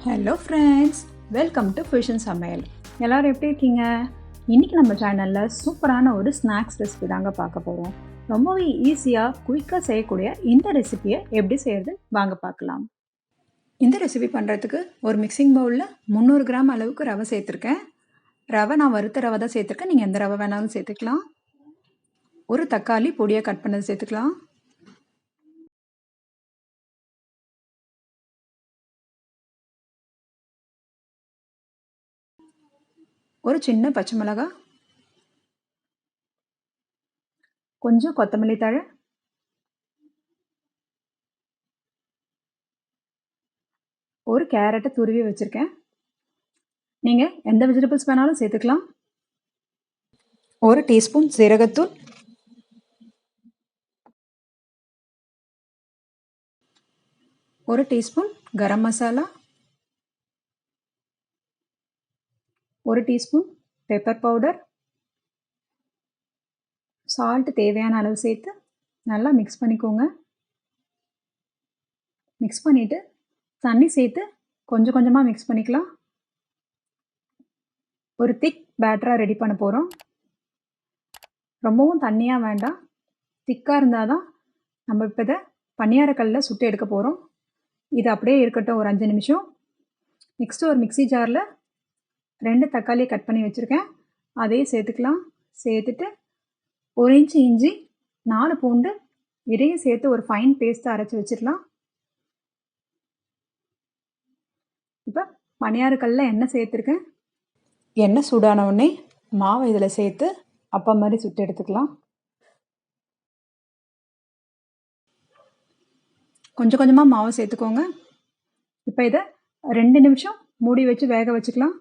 Hello friends, welcome to fusion சமையல். எல்லோரும் எப்படி இருக்கீங்க? இன்றைக்கி நம்ம சேனலில் சூப்பரான ஒரு ஸ்நாக்ஸ் ரெசிபி தாங்க பார்க்க போகிறோம். ரொம்பவே ஈஸியாக குயிக்காக செய்யக்கூடிய இந்த ரெசிபியை எப்படி செய்கிறது வாங்க பார்க்கலாம். இந்த ரெசிபி பண்ணுறதுக்கு ஒரு மிக்சிங் பவுலில் 300 கிராம் அளவுக்கு ரவை சேர்த்துருக்கேன். ரவை நான் வறுத்த ரவை தான் சேர்த்துருக்கேன், நீங்கள் எந்த ரவை வேணாலும் சேர்த்துக்கலாம். ஒரு தக்காளி பொடியாக கட் பண்ணது சேர்த்துக்கலாம். ஒரு சின்ன பச்சை மிளகாய், கொஞ்சம் கொத்தமல்லி தழை, ஒரு கேரட்டை துருவி வச்சுருக்கேன். நீங்கள் எந்த வெஜிடபிள்ஸ் வேணாலும் சேர்த்துக்கலாம். ஒரு டீஸ்பூன் சீரகத்தூள், ஒரு டீஸ்பூன் கரம் மசாலா, ஒரு டீஸ்பூன் பெப்பர் பவுடர், சால்ட் தேவையான அளவு சேர்த்து நல்லா மிக்ஸ் பண்ணிக்கோங்க. மிக்ஸ் பண்ணிவிட்டு தண்ணி சேர்த்து கொஞ்சம் கொஞ்சமாக மிக்ஸ் பண்ணிக்கலாம். ஒரு திக் பேட்டராக ரெடி பண்ண போகிறோம். ரொம்பவும் தண்ணியாக வேண்டாம், திக்காக இருந்தால் தான் நம்ம இப்போ இதை பணியாரக்கல்லில் சுட்டு எடுக்க போகிறோம். இது அப்படியே இருக்கட்டும் ஒரு 5 நிமிஷம். நெக்ஸ்ட்டு ஒரு மிக்சி ஜாரில் 2 தக்காளியை கட் பண்ணி வச்சுருக்கேன், அதையும் சேர்த்துக்கலாம். சேர்த்துட்டு 1 இன்ச்சு இஞ்சி, 4 பூண்டு இதையும் சேர்த்து ஒரு ஃபைன் பேஸ்ட்டாக அரைச்சி வச்சிடலாம். இப்போ பணியாரக்கல்லில் எண்ணெய் சேர்த்துருக்கேன். எண்ணெய் சூடான உடனே மாவை இதில் சேர்த்து அப்பா மாதிரி சுட்டு எடுத்துக்கலாம். கொஞ்சம் கொஞ்சமாக மாவை சேர்த்துக்கோங்க. இப்போ இதை 2 நிமிஷம் மூடி வச்சு வேக வச்சுக்கலாம்.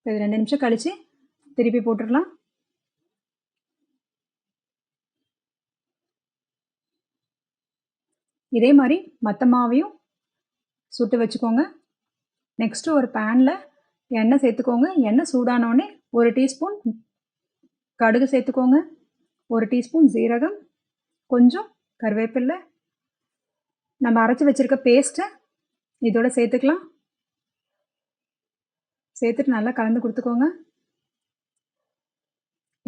இப்போ இது 2 நிமிஷம் கழித்து திருப்பி போட்டுடலாம். இதே மாதிரி மற்ற மாவையும் சுட்டு வச்சுக்கோங்க. நெக்ஸ்ட்டு ஒரு பேனில் எண்ணெய் சேர்த்துக்கோங்க. எண்ணெய் சூடானோடனே 1 டீஸ்பூன் கடுகு சேர்த்துக்கோங்க, 1 டீஸ்பூன் சீரகம், கொஞ்சம் கருவேப்பிலை, நம்ம அரைச்சி வச்சுருக்க பேஸ்ட்டை இதோட சேர்த்துக்கலாம். சேர்த்துட்டு நல்லா கலந்து கொடுத்துக்கோங்க.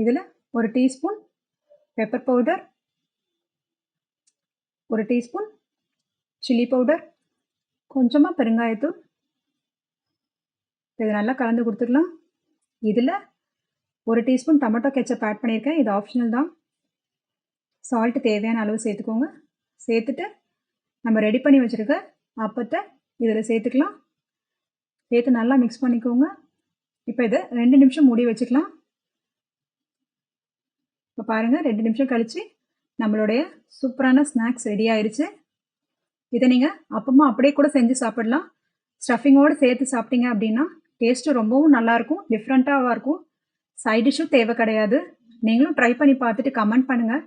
இதில் 1 teaspoon pepper powder, 1 teaspoon chilli powder, கொஞ்சமாக பெருங்காயத்தூள், இதை நல்லா கலந்து கொடுத்துக்கலாம். இதில் 1 டீஸ்பூன் டொமேட்டோ கெச்சப் ஆட் பண்ணியிருக்கேன், இது ஆப்ஷனல் தான். சால்ட்டு தேவையான அளவு சேர்த்துக்கோங்க. சேர்த்துட்டு நம்ம ரெடி பண்ணி வச்சுருக்க அப்பத்தை இதில் சேர்த்துக்கலாம். சேர்த்து நல்லா மிக்ஸ் பண்ணிக்கோங்க. இப்போ இதை 2 நிமிஷம் மூடி வச்சுக்கலாம். இப்போ பாருங்கள், 2 நிமிஷம் கழித்து நம்மளுடைய சூப்பரான ஸ்நாக்ஸ் ரெடி ஆயிடுச்சு. இதை நீங்கள் அப்பமா அப்படியே கூட செஞ்சு சாப்பிடலாம். ஸ்டஃபிங்கோடு சேர்த்து சாப்பிட்டீங்க அப்படின்னா டேஸ்ட்டு ரொம்பவும் நல்லாயிருக்கும், டிஃப்ரெண்ட்டாக இருக்கும். சைட் டிஷ்ஷும் தேவை கிடையாது. நீங்களும் ட்ரை பண்ணி பார்த்துட்டு கமெண்ட் பண்ணுங்கள்.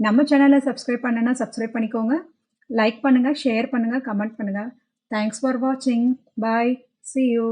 நம்ம சேனலை சப்ஸ்கிரைப் பண்ணுன்னா சப்ஸ்கிரைப் பண்ணிக்கோங்க. லைக் பண்ணுங்கள், ஷேர் பண்ணுங்கள், கமெண்ட் பண்ணுங்கள். தேங்க்ஸ் ஃபார் வாட்சிங். பாய். See you.